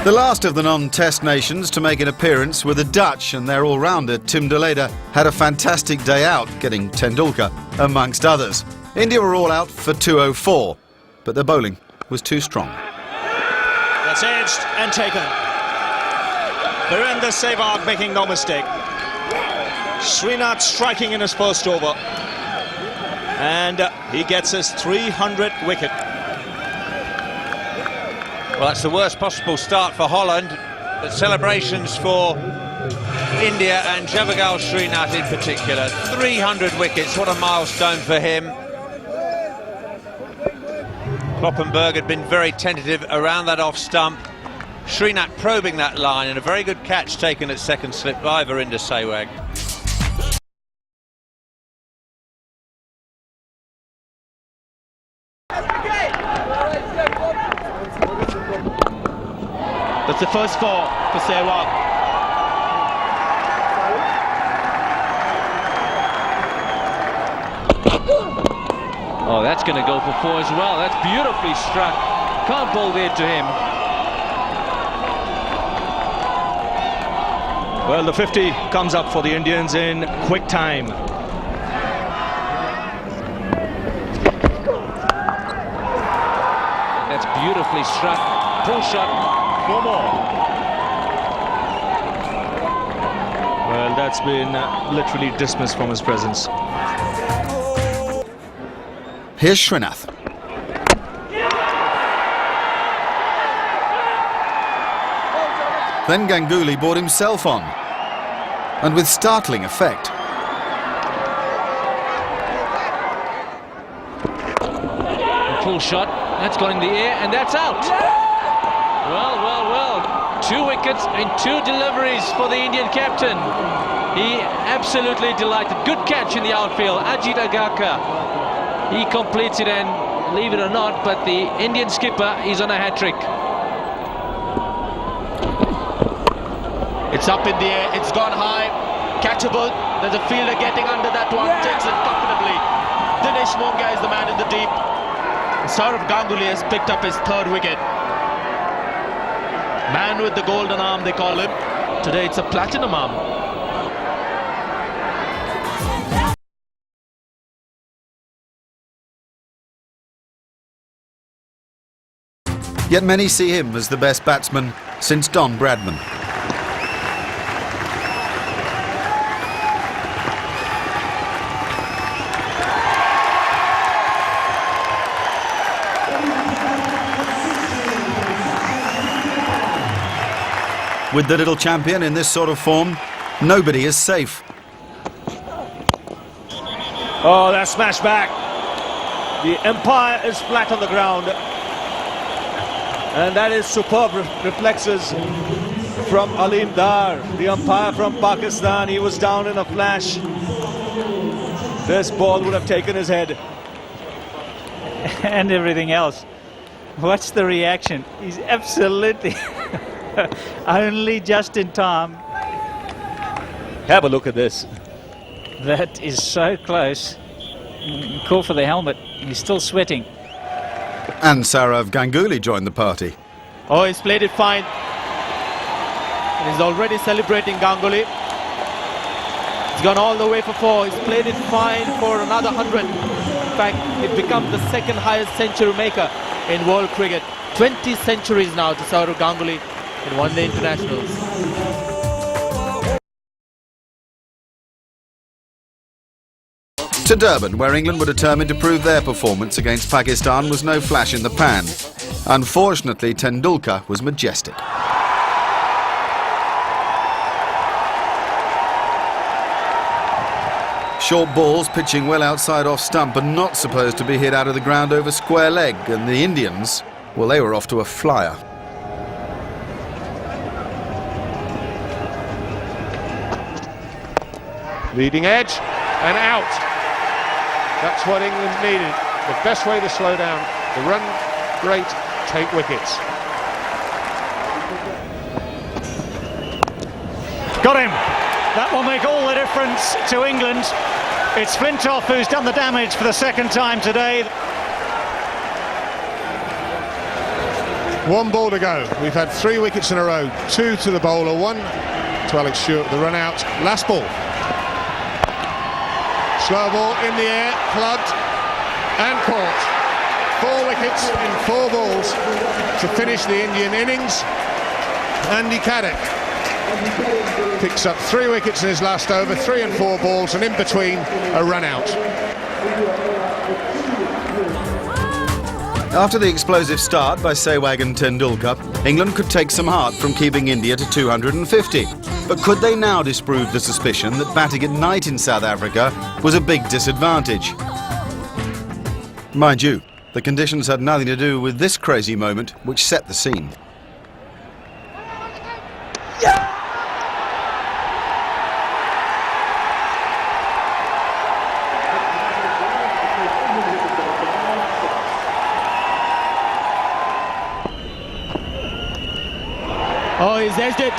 The last of the non-test nations to make an appearance were the Dutch, and their all-rounder Tim de Leede had a fantastic day out, getting Tendulkar amongst others. India were all out for 204, but their bowling was too strong. That's edged and taken. Virender Sehwag making no mistake. Srinath striking in his first over. And he gets his 300th wicket. Well, that's the worst possible start for Holland, but celebrations for India and Javagal Srinath in particular. 300 wickets, what a milestone for him. Kloppenburg had been very tentative around that off stump. Srinath probing that line, and a very good catch taken at second slip by Virender Sehwag. That's the first four for Sehwag. Oh, that's going to go for four as well. That's beautifully struck. Can't bowl there to him. Well, the 50 comes up for the Indians in quick time. That's beautifully struck. Pull shot. 4 more. Well, that's been literally dismissed from his presence. Here's Srinath. Then Ganguly brought himself on, and with startling effect. A full shot. That's gone in the air, and that's out. Well, well, well. 2 wickets and 2 deliveries for the Indian captain. He absolutely delighted. Good catch in the outfield. Ajit Agarkar. He completes it, and leave it or not, but the Indian skipper is on a hat-trick. It's up in the air, it's gone high, catchable. There's a fielder getting under that one, takes it comfortably. Dinesh Monga is the man in the deep. Sourav Ganguly has picked up his 3rd wicket. Man with the golden arm, they call him. Today it's a platinum arm. Yet many see him as the best batsman since Don Bradman. With the little champion in this sort of form, nobody is safe. Oh, that smash back. The umpire is flat on the ground. And that is superb reflexes from Aleem Dar, the umpire from Pakistan. He was down in a flash. This ball would have taken his head. And everything else. What's the reaction? He's absolutely only just in time. Have a look at this. That is so close. Call for the helmet. He's still sweating. And Sourav Ganguly joined the party. Oh, he's played it fine. He's already celebrating Ganguly. He's gone all the way for 4. He's played it fine for another 100. In fact, it becomes the 2nd highest century maker in world cricket. 20 centuries now to Sourav Ganguly in one-day internationals. To Durban, where England were determined to prove their performance against Pakistan was no flash in the pan. Unfortunately, Tendulkar was majestic. Short balls pitching well outside off stump are not supposed to be hit out of the ground over square leg, and the Indians, well, they were off to a flyer. Leading edge and out. That's what England needed. The best way to slow down. The run rate, take wickets. Got him. That will make all the difference to England. It's Flintoff who's done the damage for the 2nd time today. 1 ball to go. We've had 3 wickets in a row. 2 to the bowler, 1 to Alex Stewart, the run out. Last ball. Slow ball in the air, plugged and caught. 4 wickets in 4 balls to finish the Indian innings. Andy Caddick picks up 3 wickets in his last over, 3 and 4 balls, and in between a run out. After the explosive start by Sehwag and Tendulkar, England could take some heart from keeping India to 250. But could they now disprove the suspicion that batting at night in South Africa was a big disadvantage? Mind you, the conditions had nothing to do with this crazy moment which set the scene. Oh, he's edged it.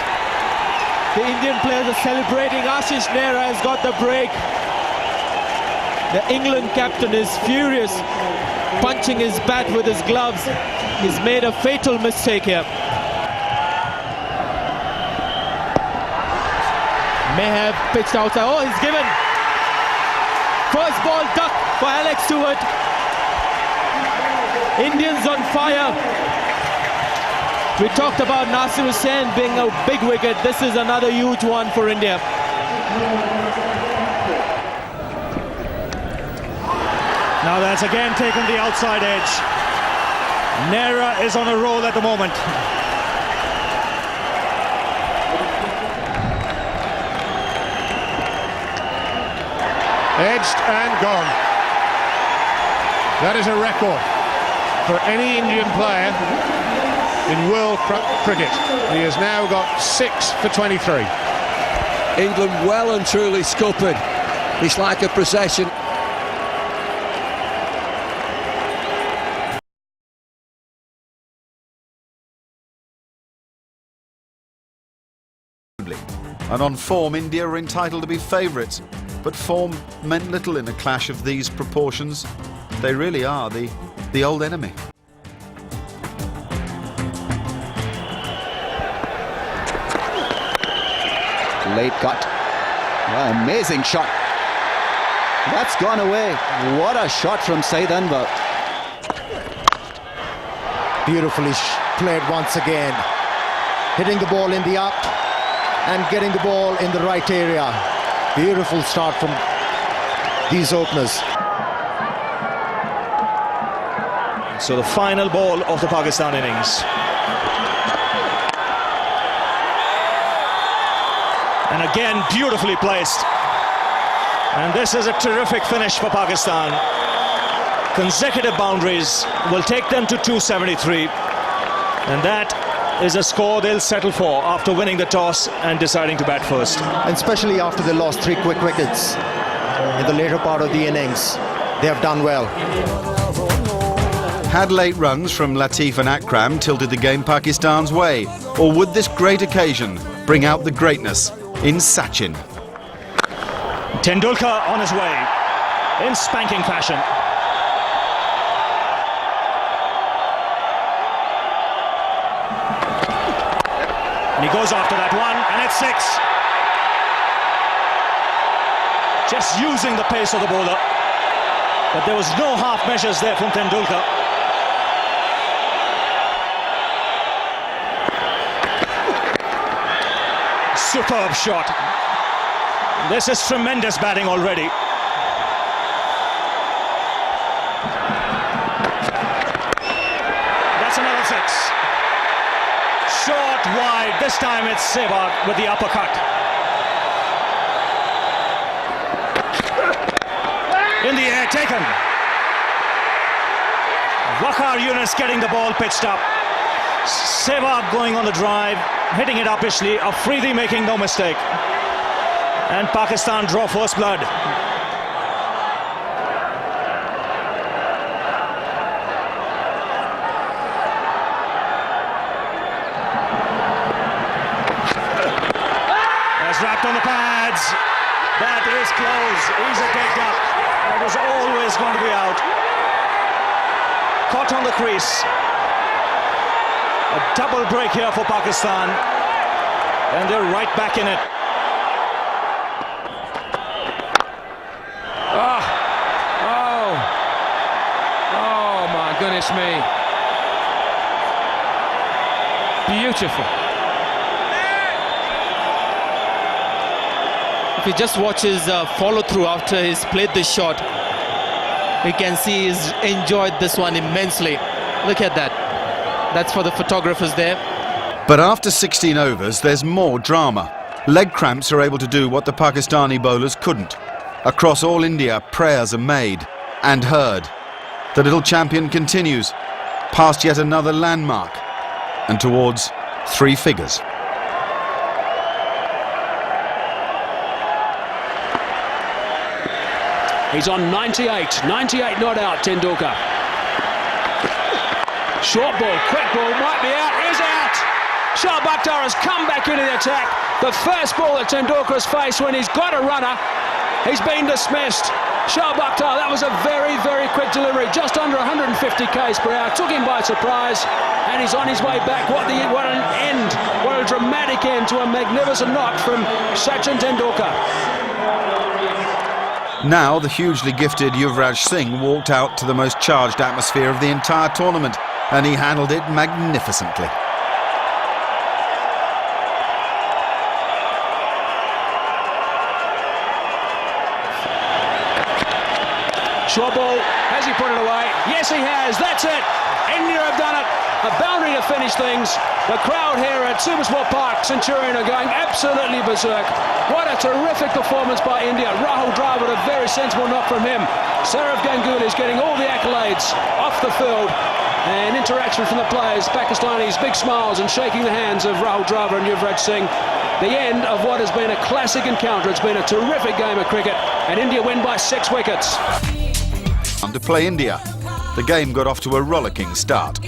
The Indian players are celebrating. Ashish Nehra has got the break. The England captain is furious, punching his bat with his gloves. He's made a fatal mistake here. May have pitched outside. Oh, he's given. First ball duck for Alex Stewart. Indians on fire. We talked about Nasir Hussain being a big wicket. This is another huge one for India. Now that's again taken the outside edge. Nehra is on a roll at the moment. Edged and gone. That is a record for any Indian player in world cricket. He has now got 6 for 23. England well and truly scuppered. It's like a procession. And on form, India are entitled to be favourites. But form meant little in a clash of these proportions. They really are the old enemy. Late cut. Wow, amazing shot. That's gone away. What a shot from Saeed Anwar. Beautifully played once again. Hitting the ball in the up and getting the ball in the right area. Beautiful start from these openers. So the final ball of the Pakistan innings. And again, beautifully placed. And this is a terrific finish for Pakistan. Consecutive boundaries will take them to 273. And that is a score they'll settle for after winning the toss and deciding to bat first. And especially after they lost 3 quick wickets in the later part of the innings. They have done well. Had late runs from Latif and Akram tilted the game Pakistan's way? Or would this great occasion bring out the greatness in Sachin? Tendulkar on his way in spanking fashion. And he goes after that one, and it's 6. Just using the pace of the bowler. But there was no half measures there from Tendulkar. Superb shot. This is tremendous batting already. That's another 6. Short, wide. This time it's Sehwag with the uppercut. In the air, taken. Waqar Younis getting the ball pitched up. Sehwag going on the drive, hitting it uppishly. Afridi making no mistake. And Pakistan draw first blood. That's wrapped on the pads. That is close. Easy picked up. That was always going to be out. Caught on the crease. A double break here for Pakistan, and they're right back in it. Oh my goodness me. Beautiful. If you just watch his follow-through after he's played the shot, you can see he's enjoyed this one immensely. Look at that. That's for the photographers there. But after 16 overs, there's more drama. Leg cramps are able to do what the Pakistani bowlers couldn't. Across all India, prayers are made and heard. The little champion continues, past yet another landmark, and towards 3 figures. He's on 98 not out, Tendulkar. Short ball, quick ball, might be out, is out! Shoaib Akhtar has come back into the attack. The first ball that Tendulkar has faced when he's got a runner, he's been dismissed. Shoaib Akhtar, that was a very, very quick delivery, just under 150 k's per hour, took him by surprise, and he's on his way back. What an end, what a dramatic end to a magnificent knock from Sachin Tendulkar. Now the hugely gifted Yuvraj Singh walked out to the most charged atmosphere of the entire tournament, and he handled it magnificently. Short ball, has he put it away? Yes, he has, that's it. India have done it. A boundary to finish things. The crowd here at Supersport Park, Centurion, are going absolutely berserk. What a terrific performance by India. Rahul Dravid, a very sensible knock from him. Sourav Ganguly is getting all the accolades off the field. And interaction from the players. Pakistanis, big smiles and shaking the hands of Rahul Dravid and Yuvraj Singh. The end of what has been a classic encounter. It's been a terrific game of cricket, and India win by 6 wickets. To play India, the game got off to a rollicking start.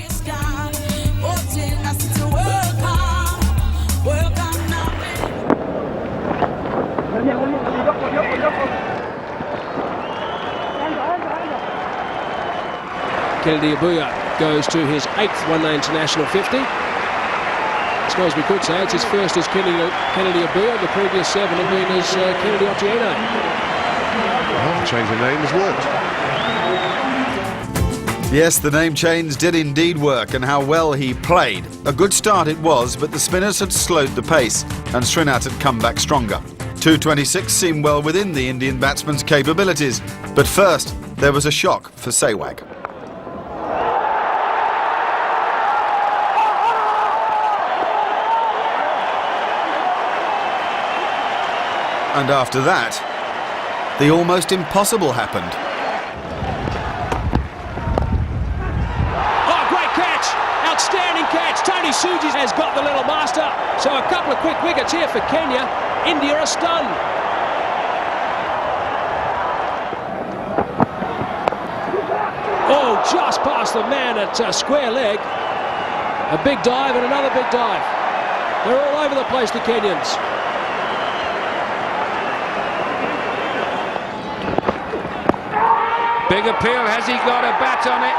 Kennedy Abuya goes to his 8th one-day international 50. I suppose we could say it's his first as Kennedy Abuya. The previous 7 have been as Kennedy Otieno. Well, change of name has worked. Yes, the name change did indeed work, and how well he played. A good start it was, but the spinners had slowed the pace, and Srinath had come back stronger. 226 seemed well within the Indian batsman's capabilities, but first there was a shock for Sehwag. And after that, the almost impossible happened. Outstanding catch. Tony Suji has got the little master. So a couple of quick wickets here for Kenya. India are stunned. Oh, just past the man at square leg. A big dive and another big dive. They're all over the place, the Kenyans. Big appeal, has he got a bat on it?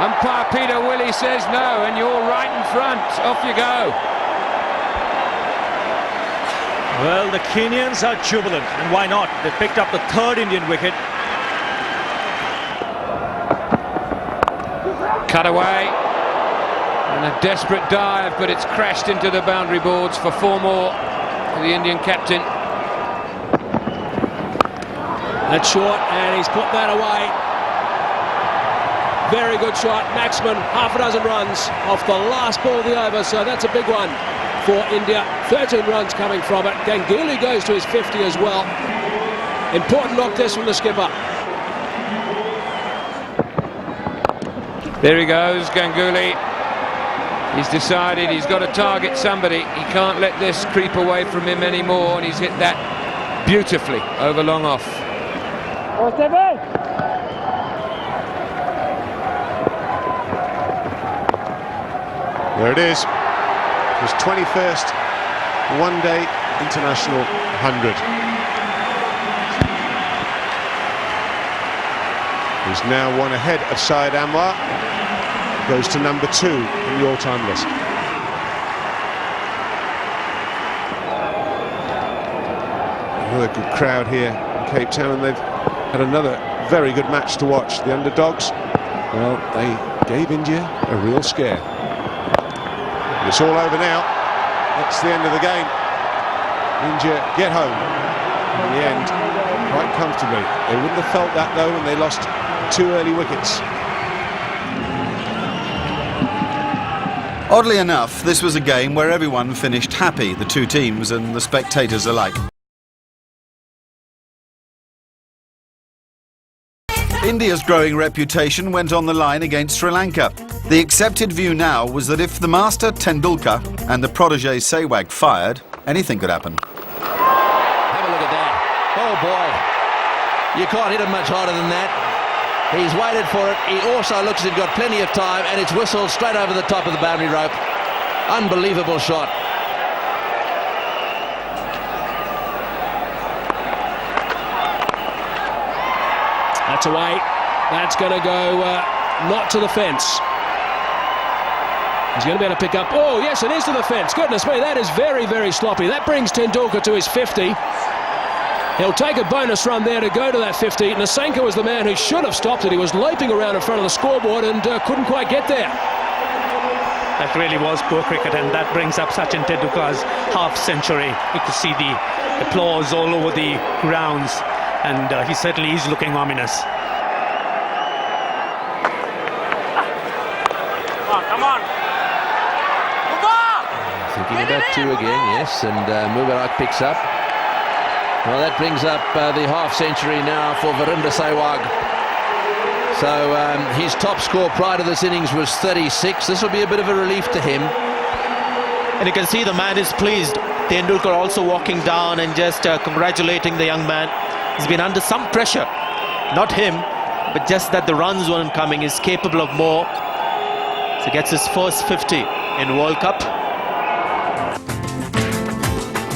Umpire Peter Willey says no, and you're right in front. Off you go. Well, the Kenyans are jubilant, and why not? They picked up the 3rd Indian wicket. Cut away. And a desperate dive, but it's crashed into the boundary boards for 4 more for the Indian captain. That's short, and he's put that away. Very good shot. Maxman, half a dozen runs off the last ball of the over, so that's a big one for India. 13 runs coming from it. Ganguly goes to his 50 as well. Important knock this from the skipper. There he goes, Ganguly. He's decided he's got to target somebody. He can't let this creep away from him anymore, and he's hit that beautifully over long off. There it is. His 21st one-day international 100. He's now 1 ahead of Syed Anwar. goes to number 2 in the all-time list. Another good crowd here in Cape Town, and they've had another very good match to watch. The underdogs, well, they gave India a real scare. It's all over now. That's the end of the game. India get home in the end quite comfortably. They wouldn't have felt that though when they lost 2 early wickets. Oddly enough, this was a game where everyone finished happy, the two teams and the spectators alike. India's growing reputation went on the line against Sri Lanka. The accepted view now was that if the master Tendulkar and the protege Sehwag fired, anything could happen. Have a look at that. Oh boy, you can't hit him much harder than that. He's waited for it. He also looks as if he's got plenty of time, and it's whistled straight over the top of the boundary rope. Unbelievable shot. That's away. That's going to go not to the fence. He's going to be able to pick up. Oh, yes, it is to the fence. Goodness me, that is very, very sloppy. That brings Tendulkar to his 50. He'll take a bonus run there to go to that 50. Nasenka was the man who should have stopped it. He was leaping around in front of the scoreboard and couldn't quite get there. That really was poor cricket, and that brings up Sachin Tendulkar's half century. You could see the applause all over the grounds, and he certainly is looking ominous. Come on. Thinking about 2 again, yes, and Mubarak picks up. Well, that brings up the half century now for Virender Sehwag. So his top score prior to this innings was 36. This will be a bit of a relief to him. And you can see the man is pleased. Tendulkar also walking down and just congratulating the young man. He's been under some pressure. Not him, but just that the runs weren't coming. He's capable of more. So he gets his first 50 in World Cup.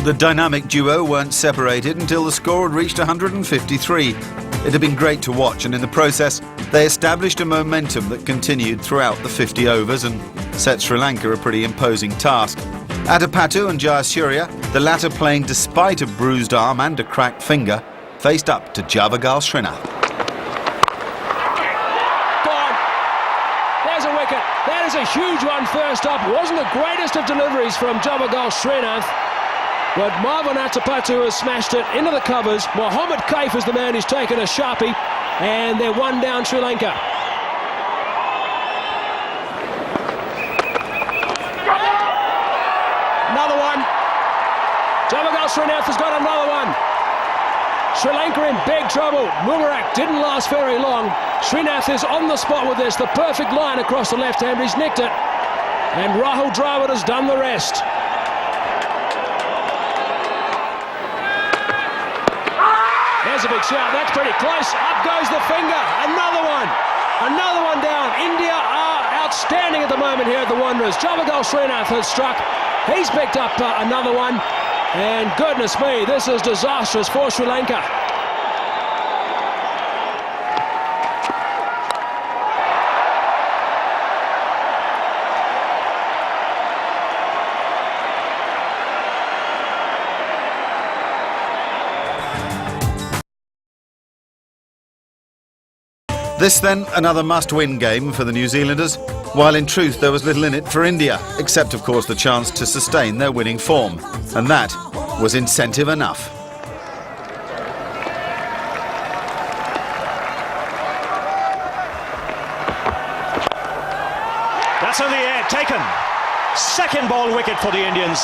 The dynamic duo weren't separated until the score had reached 153. It had been great to watch, and in the process, they established a momentum that continued throughout the 50 overs and set Sri Lanka a pretty imposing task. Adipattu and Jayasuriya, the latter playing despite a bruised arm and a cracked finger, faced up to Javagal Srinath. Gone. There's a wicket. That is a huge one first up. Wasn't the greatest of deliveries from Javagal Srinath. But Marwan Adipattu has smashed it into the covers. Mohammad Kaif is the man who's taken a sharpie, and they're 1 down Sri Lanka. Another one. Javagal Srinath has got another one. Sri Lanka in big trouble. Mubarak didn't last very long. Srinath is on the spot with this. The perfect line across the left hand. He's nicked it. And Rahul Dravid has done the rest. There's a big shout. That's pretty close. Up goes the finger. Another one. Another one down. India are outstanding at the moment here at the Wanderers. Javagal Srinath has struck. He's picked up another one. And goodness me, this is disastrous for Sri Lanka. This then, another must-win game for the New Zealanders, while in truth there was little in it for India, except of course the chance to sustain their winning form. And that was incentive enough. That's in the air, taken. Second ball wicket for the Indians.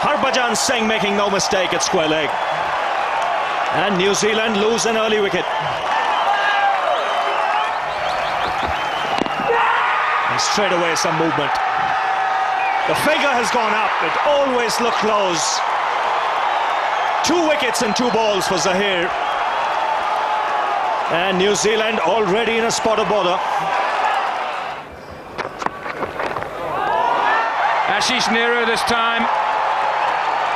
Harbhajan Singh making no mistake at square leg. And New Zealand lose an early wicket. And straight away some movement. The figure has gone up. It always looked close. 2 wickets and 2 balls for Zaheer. And New Zealand already in a spot of bother. Ashish Nehru this time.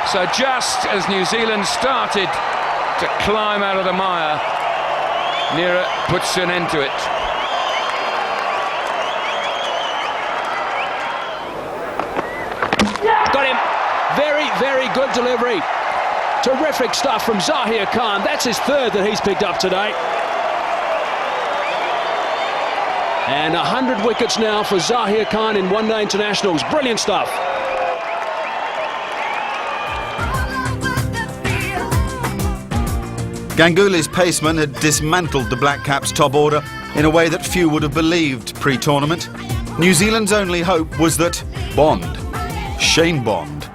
So just as New Zealand started to climb out of the mire, Nehru puts an end to it. very good delivery. Terrific stuff from Zahir Khan. That's his third that he's picked up today. And 100 wickets now for Zahir Khan in one-day internationals. Brilliant stuff. Ganguly's paceman had dismantled the Black Caps' top order in a way that few would have believed pre-tournament. New Zealand's only hope was that Bond, Shane Bond,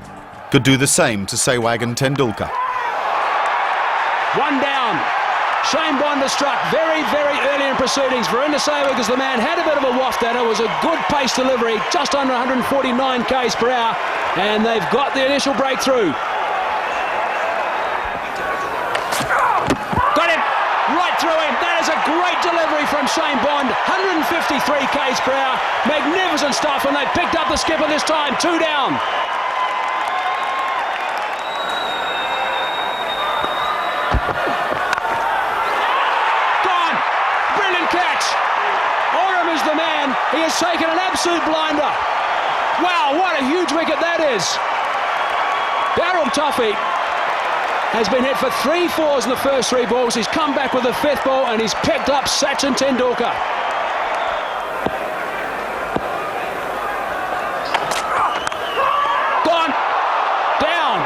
could do the same to Sehwag and Tendulkar. One down. Shane Bond has struck very, very early in proceedings. Virender Sehwag is the man. Had a bit of a waft at it. It was a good pace delivery, just under 149 k's per hour. And they've got the initial breakthrough. Got him right through him. That is a great delivery from Shane Bond. 153 k's per hour. Magnificent stuff. And they've picked up the skipper this time. 2 down. Is the man. He has taken an absolute blinder. Wow, what a huge wicket that is. Daryl Tuffy has been hit for 3 fours in the first 3 balls. He's come back with the 5th ball and he's picked up Sachin Tendulkar. Gone. Down.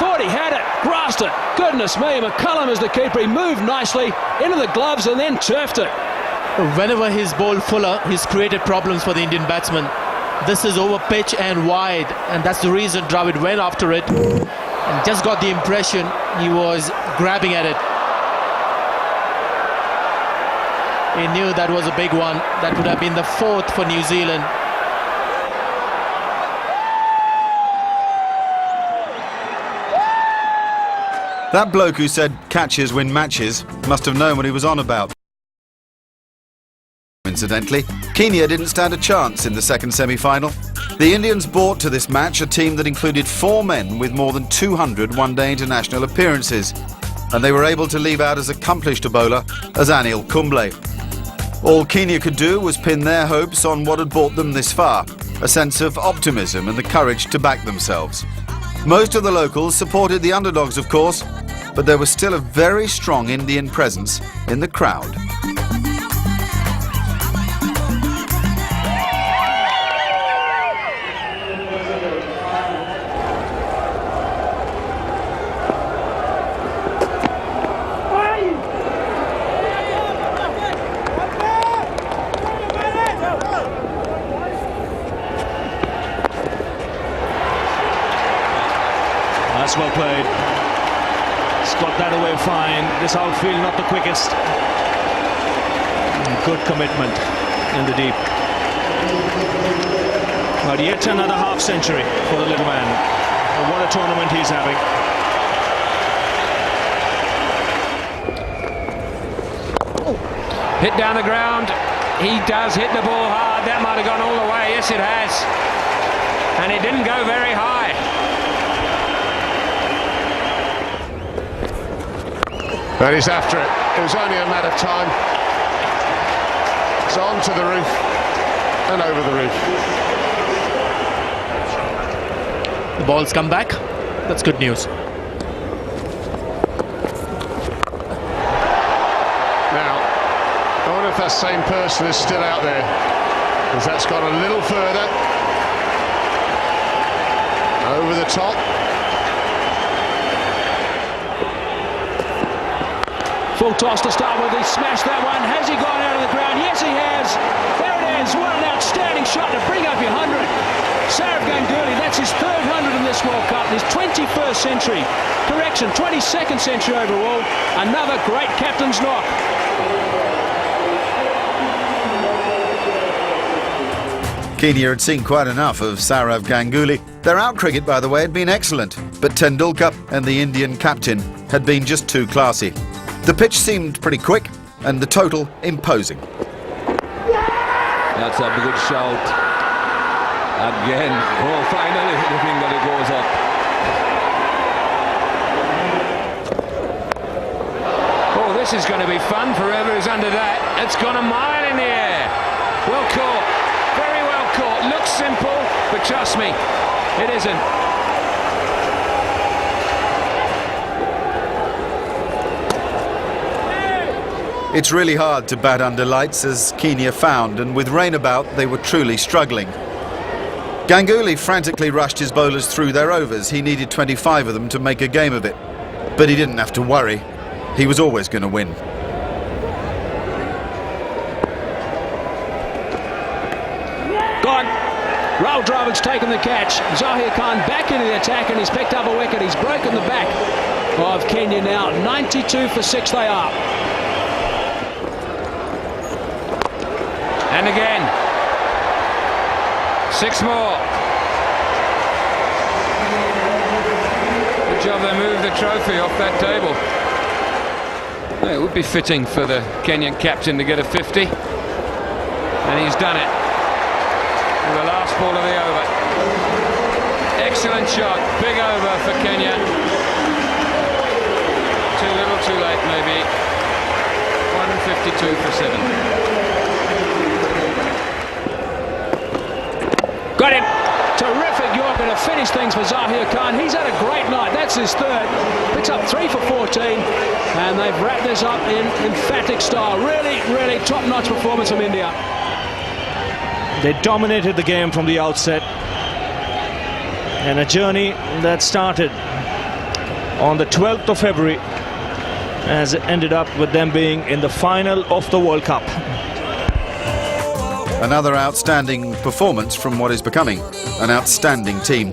Thought he had it. Grasped it. Goodness me, McCullum is the keeper. He moved nicely into the gloves and then turfed it. Whenever he's bowled fuller, he's created problems for the Indian batsman. This is over pitch and wide, and that's the reason Dravid went after it and just got the impression he was grabbing at it. He knew that was a big one. That would have been the 4th for New Zealand. That bloke who said catches win matches must have known what he was on about. Incidentally, Kenya didn't stand a chance in the second semi-final. The Indians brought to this match a team that included 4 men with more than 200 one-day international appearances, and they were able to leave out as accomplished a bowler as Anil Kumble. All Kenya could do was pin their hopes on what had brought them this far, a sense of optimism and the courage to back themselves. Most of the locals supported the underdogs, of course, but there was still a very strong Indian presence in the crowd. That's well played. He's got that away fine. This outfield not the quickest. Good commitment in the deep. But yet another half century for the little man. And what a tournament he's having. Hit down the ground. He does hit the ball hard. That might have gone all the way. Yes, it has. And it didn't go very high. But he's after it. It was only a matter of time. It's on to the roof and over the roof. The ball's come back. That's good news. Now, I wonder if that same person is still out there, because that's gone a little further. Over the top. Full toss to start with. He smashed that one. Has he gone out of the ground? Yes, he has. There it is. What an outstanding shot to bring up your 100. Sourav Ganguly, that's his 3rd 100 in this World Cup. His 21st century. Correction, 22nd century overall. Another great captain's knock. Kenya had seen quite enough of Sourav Ganguly. Their out-cricket, by the way, had been excellent, but Tendulkar and the Indian captain had been just too classy. The pitch seemed pretty quick, and the total imposing. That's a good shout. Again. Oh, finally the finger goes up. Oh, this is going to be fun for whoever is under that. It's gone a mile in the air. Well caught. Very well caught. Looks simple, but trust me, it isn't. It's really hard to bat under lights, as Kenya found, and with rain about, they were truly struggling. Ganguly frantically rushed his bowlers through their overs. He needed 25 of them to make a game of it. But he didn't have to worry. He was always going to win. Gone. Rahul Dravid's taken the catch. Zahir Khan back into the attack, and he's picked up a wicket. He's broken the back of Kenya now. 92 for 6 they are. And again. 6 more. Good job they moved the trophy off that table. It would be fitting for the Kenyan captain to get a 50. And he's done it. With the last ball of the over. Excellent shot. Big over for Kenya. Too little, too late, maybe. 152 for 7. Got him. Terrific Yorker to finish things for Zahir Khan. He's had a great night. That's his third. Picks up 3 for 14. And they've wrapped this up in emphatic style. Really, really top-notch performance from India. They dominated the game from the outset. And a journey that started on the 12th of February has ended up with them being in the final of the World Cup. Another outstanding performance from what is becoming an outstanding team.